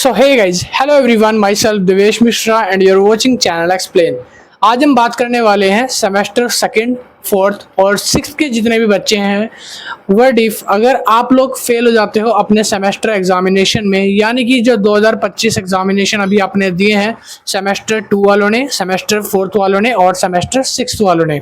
So hey guys, hello everyone, myself Devesh Mishra and you're watching channel Explain. आज हम बात करने वाले हैं सेमेस्टर सेकंड, फोर्थ और सिक्स के जितने भी बच्चे हैं। व्हाट इफ अगर आप लोग फेल हो जाते हो अपने सेमेस्टर एग्जामिनेशन में, यानी कि जो 2025 एग्जामिनेशन अभी आपने दिए हैं सेमेस्टर 2 वालों ने, सेमेस्टर फोर्थ वालों ने और सेमेस्टर सिक्स वालों ने,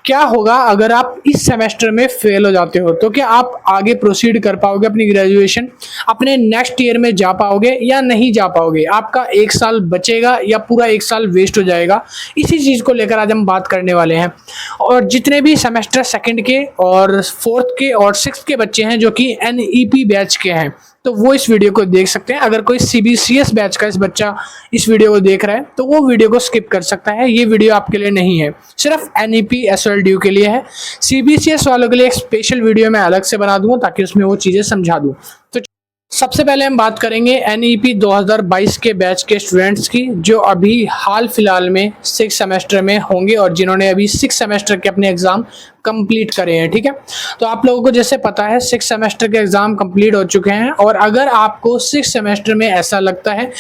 क्या होगा अगर आप इस सेमेस्टर में फेल हो जाते हो? तो क्या आप आगे प्रोसीड कर पाओगे अपनी ग्रेजुएशन, अपने नेक्स्ट ईयर में जा पाओगे या नहीं जा पाओगे? आपका एक साल बचेगा या पूरा एक साल वेस्ट हो जाएगा? इसी चीज़ को लेकर आज हम बात करने वाले हैं। और जितने भी सेमेस्टर सेकंड के और फोर्थ के और सिक्स के बच्चे हैं जो कि NEP बैच के हैं, तो वो इस वीडियो को देख सकते हैं। अगर कोई CBCS बैच का इस बच्चा इस वीडियो को देख रहा है तो वो वीडियो को स्किप कर सकता है। ये वीडियो आपके लिए नहीं है, सिर्फ NEP SLDU के लिए है। CBCS वालों के लिए एक स्पेशल वीडियो मैं अलग से बना दूंगा ताकि उसमें वो चीज़ें समझा दूँ। तो सबसे पहले हम बात करेंगे NEP 2022 के बैच के स्टूडेंट्स की, जो अभी हाल फिलहाल में सिक्स सेमेस्टर में होंगे और जिन्होंने अभी सिक्स सेमेस्टर के अपने एग्जाम कंप्लीट करे हैं। ठीक है, तो आप लोगों को जैसे पता है सिक्स सेमेस्टर के एग्जाम कंप्लीट हो चुके हैं। और अगर आपको सिक्स सेमेस्टर में ऐसा लगता है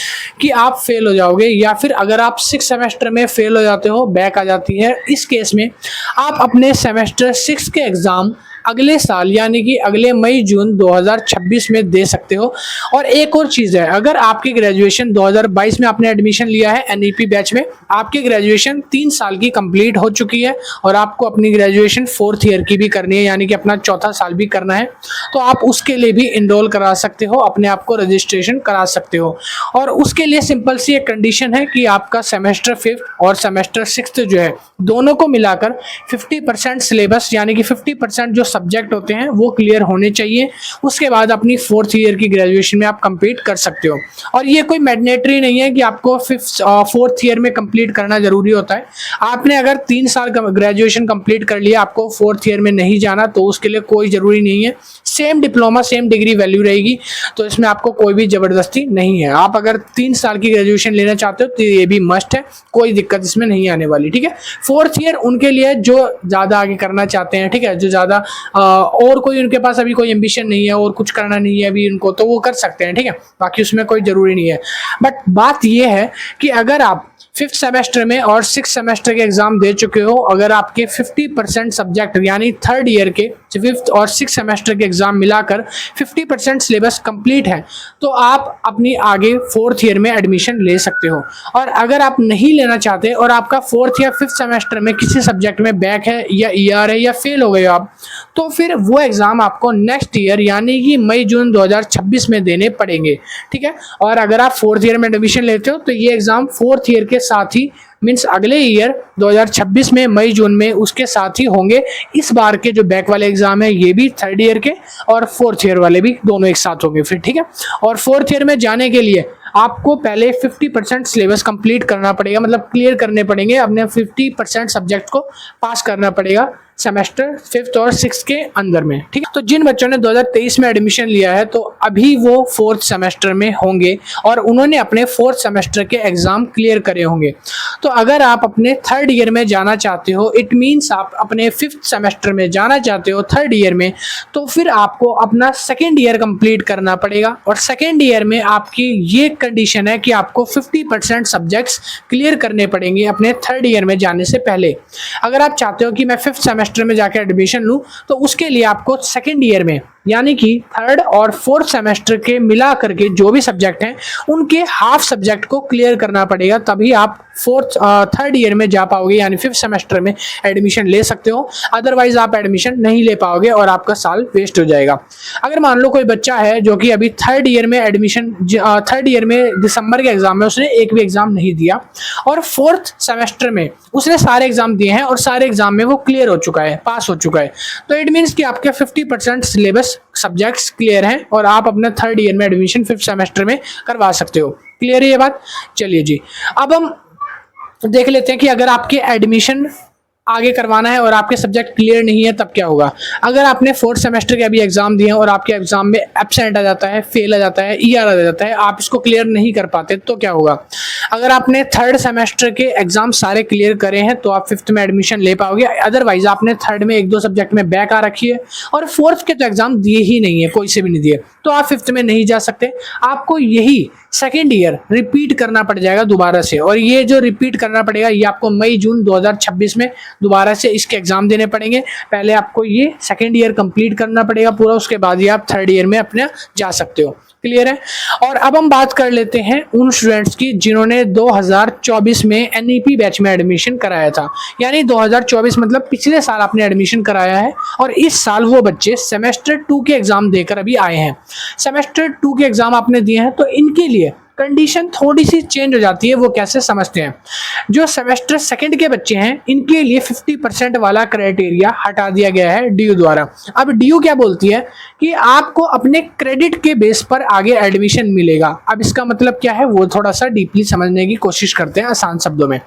कि आप फेल हो जाओगे, या फिर अगर आप सिक्स सेमेस्टर में फेल हो जाते हो, बैक आ जाती है, इस केस में आप अपने सेमेस्टर सिक्स के एग्जाम अगले साल यानी कि अगले मई जून 2026 में दे सकते हो। और एक और चीज़ है, अगर आपकी ग्रेजुएशन 2022 में आपने एडमिशन लिया है NEP बैच में, आपकी ग्रेजुएशन 3 साल की कंप्लीट हो चुकी है और आपको अपनी ग्रेजुएशन फोर्थ ईयर की भी करनी है, यानी कि अपना चौथा साल भी करना है, तो आप उसके लिए भी इनरोल करा सकते हो, अपने आप को रजिस्ट्रेशन करा सकते हो। और उसके लिए सिंपल सी एक कंडीशन है कि आपका सेमेस्टर फिफ्थ और सेमेस्टर सिक्स्थ जो है, दोनों को मिलाकर 50% सिलेबस यानी कि 50% जो सब्जेक्ट होते हैं वो क्लियर होने चाहिए। उसके बाद अपनी फोर्थ ईयर की ग्रेजुएशन में आप कंप्लीट कर सकते हो। और ये कोई मैंडेटरी नहीं है कि आपको फोर्थ ईयर में कंप्लीट करना जरूरी होता है। आपने अगर 3 साल ग्रेजुएशन कंप्लीट कर लिया, आपको फोर्थ ईयर में नहीं जाना, तो उसके लिए कोई ज़रूरी नहीं है। Same diploma same degree value रहेगी, तो इसमें आपको कोई भी ज़बरदस्ती नहीं है। आप अगर 3 साल की ग्रेजुएशन लेना चाहते हो तो ये भी मस्ट है, कोई दिक्कत इसमें नहीं आने वाली। ठीक है, फोर्थ ईयर उनके लिए जो ज़्यादा आगे करना चाहते हैं, ठीक है, जो ज़्यादा और कोई उनके पास अभी कोई एम्बिशन नहीं है और कुछ करना नहीं है अभी उनको, तो वो कर सकते हैं। ठीक है, बाकी उसमें कोई ज़रूरी नहीं है। बट बात ये है कि अगर आप फिफ्थ सेमेस्टर में और सिक्स सेमेस्टर के एग्जाम दे चुके हो, अगर आपके 50% सब्जेक्ट यानी थर्ड ईयर के फिफ्थ और सिक्स सेमेस्टर के एग्जाम मिलाकर 50% सिलेबस कंप्लीट है, तो आप अपनी आगे फोर्थ ईयर में एडमिशन ले सकते हो। और अगर आप नहीं लेना चाहते और आपका फोर्थ या फिफ्थ सेमेस्टर में किसी सब्जेक्ट में बैक है या ER है या फेल हो गए आप, तो फिर वो एग्जाम आपको नेक्स्ट ईयर यानी कि मई जून 2026 में देने पड़ेंगे। ठीक है, और अगर आप फोर्थ ईयर में एडमिशन लेते हो तो ये एग्जाम फोर्थ ईयर के साथ ही मीन्स अगले ईयर 2026 में मई जून में उसके साथ ही होंगे। इस बार के जो बैक वाले एग्जाम है ये भी थर्ड ईयर के और फोर्थ ईयर वाले भी दोनों एक साथ होंगे फिर। ठीक है, और फोर्थ ईयर में जाने के लिए आपको पहले 50% सिलेबस कंप्लीट करना पड़ेगा, मतलब क्लियर करने पड़ेंगे, अपने 50% सब्जेक्ट को पास करना पड़ेगा सेमेस्टर फिफ्थ और सिक्स के अंदर में। ठीक है, तो जिन बच्चों ने 2023 में एडमिशन लिया है तो अभी वो फोर्थ सेमेस्टर में होंगे और उन्होंने अपने फोर्थ सेमेस्टर के एग्जाम क्लियर करे होंगे। तो अगर आप अपने थर्ड ईयर में जाना चाहते हो, इट मीन्स आप अपने फिफ्थ सेमेस्टर में जाना चाहते हो थर्ड ईयर में, तो फिर आपको अपना सेकेंड ईयर कंप्लीट करना पड़ेगा। और सेकेंड ईयर में आपकी ये कंडीशन है कि आपको 50% सब्जेक्ट्स क्लियर करने पड़ेंगे अपने थर्ड ईयर में जाने से पहले। अगर आप चाहते हो कि मैं फिफ्थ सेमेस्टर में जाकर एडमिशन लूं, तो उसके लिए आपको सेकेंड ईयर में यानी कि थर्ड और फोर्थ सेमेस्टर के मिला करके जो भी सब्जेक्ट हैं उनके हाफ सब्जेक्ट को क्लियर करना पड़ेगा, तभी आप थर्ड ईयर में जा पाओगे यानी फिफ्थ सेमेस्टर में एडमिशन ले सकते हो। अदरवाइज आप एडमिशन नहीं ले पाओगे और आपका साल वेस्ट हो जाएगा। अगर मान लो कोई बच्चा है जो कि अभी थर्ड ईयर में एडमिशन थर्ड ईयर में दिसंबर के एग्जाम में उसने एक भी एग्जाम नहीं दिया और फोर्थ सेमेस्टर में उसने सारे एग्जाम दिए हैं और सारे एग्जाम में वो क्लियर हो चुका है, पास हो चुका है, तो इट मीन्स कि आपके 50% सिलेबस सब्जेक्ट्स क्लियर हैं और आप अपने थर्ड ईयर में एडमिशन फिफ्थ सेमेस्टर में करवा सकते हो। क्लियर है ये बात? चलिए जी, अब हम देख लेते हैं कि अगर आपके एडमिशन आगे करवाना है और आपके सब्जेक्ट क्लियर नहीं है तब क्या होगा। अगर आपने फोर्थ सेमेस्टर के अभी एग्जाम दिए हैं और आपके एग्जाम में एब्सेंट आ जाता है, फेल आ जाता है, ER आ जाता है, आप इसको क्लियर नहीं कर पाते, तो क्या होगा। अगर आपने थर्ड सेमेस्टर के एग्जाम सारे क्लियर करे हैं तो आप फिफ्थ में एडमिशन ले पाओगे। अदरवाइज आपने थर्ड में 1-2 सब्जेक्ट में बैक आ रखी है और फोर्थ के तो एग्जाम दिए ही नहीं है, कोई से भी नहीं दिए, तो आप फिफ्थ में नहीं जा सकते। आपको यही सेकेंड ईयर रिपीट करना पड़ जाएगा दोबारा से। और ये जो रिपीट करना पड़ेगा ये आपको मई जून 2026 में दोबारा से इसके एग्जाम देने पड़ेंगे। पहले आपको ये सेकेंड ईयर कंप्लीट करना पड़ेगा पूरा, उसके बाद ये आप थर्ड ईयर में अपने जा सकते हो। क्लियर है। और अब हम बात कर लेते हैं उन स्टूडेंट्स की जिन्होंने 2024 में एनईपी बैच में एडमिशन कराया था, यानी 2024 मतलब पिछले साल आपने एडमिशन कराया है और इस साल वो बच्चे सेमेस्टर 2 के एग्जाम देकर अभी आए हैं। सेमेस्टर 2 के एग्जाम आपने दिए हैं तो इनके लिए कंडीशन थोड़ी सी चेंज हो जाती है। वो कैसे समझते हैं? जो सेमेस्टर सेकंड के बच्चे हैं इनके लिए 50% वाला क्राइटेरिया हटा दिया गया है डीयू द्वारा। अब डीयू क्या बोलती है कि आपको अपने क्रेडिट के बेस पर आगे एडमिशन मिलेगा। अब इसका मतलब क्या है वो थोड़ा सा डीपली समझने की कोशिश करते हैं आसान शब्दों में।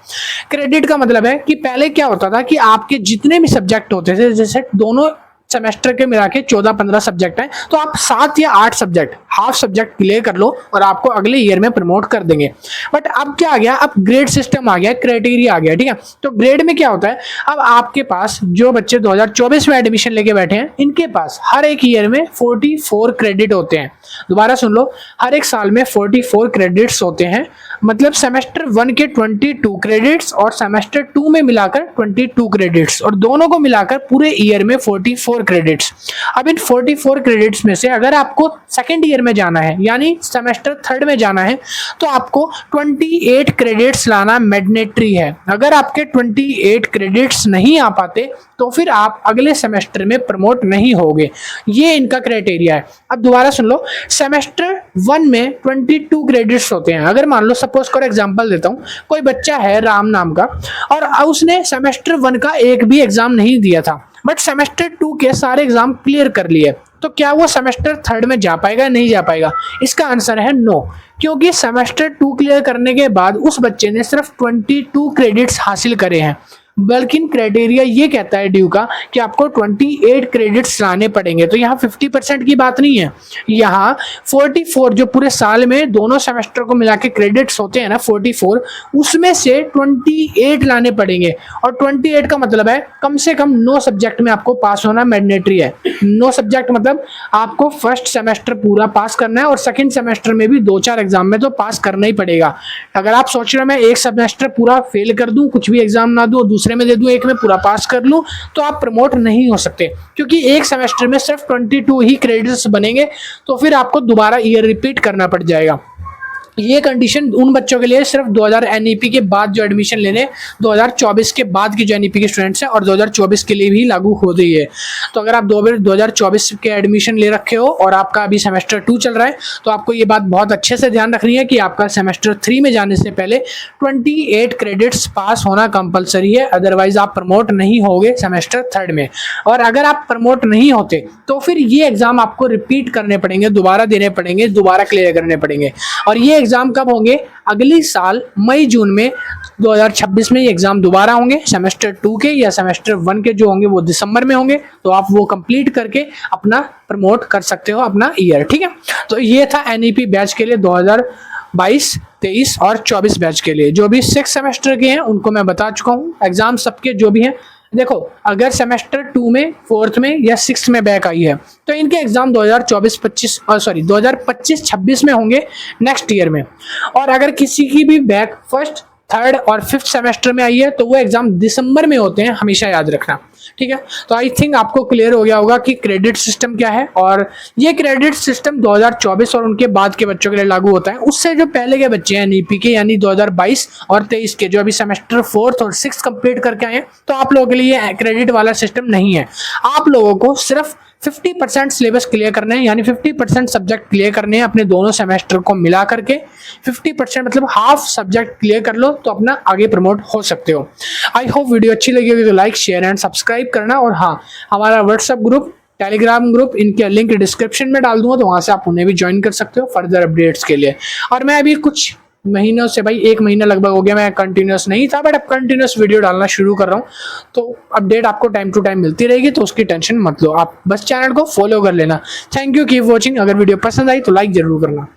क्रेडिट का मतलब है कि पहले क्या होता था कि आपके जितने भी सब्जेक्ट होते थे, जैसे दोनों सेमेस्टर के मिला के 14-15 सब्जेक्ट हैं, तो आप 7 या 8 सब्जेक्ट हाफ सब्जेक्ट क्लियर कर लो और आपको अगले ईयर में प्रमोट कर देंगे। बट अब क्या आ गया, अब ग्रेड सिस्टम आ गया, क्राइटेरिया आ गया। ठीक है, तो ग्रेड में क्या होता है, अब आपके पास जो बच्चे 2024 में एडमिशन लेके बैठे हैं इनके पास हर एक ईयर में 44 क्रेडिट होते हैं। दोबारा सुन लो, हर एक साल में 44 क्रेडिट्स होते हैं। मतलब सेमेस्टर 1 के 22 क्रेडिट्स और सेमेस्टर 2 में मिलाकर 22 क्रेडिट्स, और दोनों को मिलाकर पूरे ईयर में 44 क्रेडिट्स। अब इन 44 क्रेडिट्स में से अगर आपको सेकेंड ईयर में जाना है यानी सेमेस्टर थर्ड में जाना है तो आपको 28 क्रेडिट्स लाना मैंडेटरी है। अगर आपके 28 क्रेडिट्स नहीं आ पाते तो फिर आप अगले सेमेस्टर में प्रमोट नहीं होगे। ये इनका क्राइटेरिया है। अब दोबारा सुन लो, सेमेस्टर 1 में 22 क्रेडिट्स होते हैं। अगर मान लो सपोज करो, एग्जांपल देता हूं, कोई बच्चा है राम नाम का और उसने सेमेस्टर 1 का एक भी एग्जाम नहीं दिया था बट सेमेस्टर 2 के सारे एग्जाम क्लियर कर लिए, तो क्या वो सेमेस्टर थर्ड में जा पाएगा? नहीं जा पाएगा। इसका आंसर है नो, क्योंकि सेमेस्टर 2 क्लियर करने के बाद उस बच्चे ने सिर्फ 22 क्रेडिट्स हासिल करे हैं। बल्कि क्राइटेरिया ये कहता है ड्यू का कि आपको 28 क्रेडिट्स लाने पड़ेंगे। तो यहाँ 50% की बात नहीं है, यहाँ 44 जो पूरे साल में दोनों सेमेस्टर को मिला के क्रेडिट्स होते हैं ना 44, उसमें से 28 लाने पड़ेंगे। और 28 का मतलब है कम से कम 9 सब्जेक्ट में आपको पास होना मैंडेटरी है। 9 सब्जेक्ट मतलब आपको फर्स्ट सेमेस्टर पूरा पास करना है और सेकेंड सेमेस्टर में भी 2-4 एग्जाम में तो पास करना ही पड़ेगा। अगर आप सोच रहे हो मैं एक सेमेस्टर पूरा फेल कर दूं, कुछ भी एग्जाम ना दूं, दूसरे में दे दूं, एक में पूरा पास कर लूं, तो आप प्रमोट नहीं हो सकते, क्योंकि एक सेमेस्टर में सिर्फ 22 ही क्रेडिट्स बनेंगे। तो फिर आपको दोबारा ईयर रिपीट करना पड़ जाएगा। ये कंडीशन उन बच्चों के लिए सिर्फ 2000 एनईपी के बाद जो एडमिशन लेने 2024 के बाद की जो एनईपी के स्टूडेंट्स हैं और 2024 के लिए भी लागू हो रही है। तो अगर आप 2024 के एडमिशन ले रखे हो और आपका अभी सेमेस्टर 2 चल रहा है तो आपको ये बात बहुत अच्छे से ध्यान रखनी है कि आपका सेमेस्टर 3 में जाने से पहले 28 क्रेडिट्स पास होना कंपलसरी है, अदरवाइज आप प्रमोट नहीं होगे सेमेस्टर थर्ड में। और अगर आप प्रमोट नहीं होते तो फिर ये एग्जाम आपको रिपीट करने पड़ेंगे, दोबारा देने पड़ेंगे, दोबारा क्लियर करने पड़ेंगे। और ये एग्जाम कब होंगे? अगली साल मई जून में 2026 में ये एग्जाम दोबारा होंगे। सेमेस्टर 2 के या सेमेस्टर 1 के जो होंगे वो दिसंबर में होंगे, तो आप वो कंप्लीट करके अपना प्रमोट कर सकते हो अपना ईयर। ठीक है, तो ये था एनईपी बैच के लिए 2022, 23 और 24 बैच के लिए। जो भी 6 सेमेस्टर के हैं उनको मैं बता चुका हूँ। एग्जाम सबके जो भी हैं, देखो अगर सेमेस्टर 2 में, 4th में या 6th में बैक आई है तो इनके एग्जाम 2025-26 में होंगे नेक्स्ट ईयर में। और अगर किसी की भी बैक 1st, 3rd और 5th सेमेस्टर में आई है तो वो एग्जाम दिसंबर में होते हैं, हमेशा याद रखना। ठीक है, तो आई थिंक आपको क्लियर हो गया होगा कि क्रेडिट सिस्टम क्या है। और ये क्रेडिट सिस्टम 2024 और उनके बाद के बच्चों के लिए लागू होता है। उससे जो पहले के बच्चे हैं एनईपी के, यानी 2022 और 23 के, जो अभी सेमेस्टर 4th और 6th कंप्लीट करके आए हैं, तो आप लोगों के लिए क्रेडिट वाला सिस्टम नहीं है। आप लोगों को सिर्फ 50% सिलेबस क्लियर करने हैं, यानी 50% सब्जेक्ट क्लियर करने हैं अपने दोनों सेमेस्टर को मिला करके। 50% मतलब हाफ सब्जेक्ट क्लियर कर लो तो अपना आगे प्रमोट हो सकते हो। आई होप वीडियो अच्छी लगी होगी तो लाइक, शेयर एंड सब्सक्राइब करना। और हाँ, हमारा व्हाट्सएप ग्रुप, टेलीग्राम ग्रुप, इनके लिंक डिस्क्रिप्शन में डाल दूंगा, तो वहां से आप उन्हें भी ज्वाइन कर सकते हो फर्दर अपडेट्स के लिए। और मैं अभी कुछ महीनों से, भाई 1 महीना लगभग हो गया, मैं कंटिन्यूस नहीं था, बट अब कंटिन्यूस वीडियो डालना शुरू कर रहा हूँ, तो अपडेट आपको टाइम टू टाइम मिलती रहेगी, तो उसकी टेंशन मत लो। आप बस चैनल को फॉलो कर लेना। Thank you, keep watching. अगर वीडियो पसंद आई तो लाइक जरूर करना।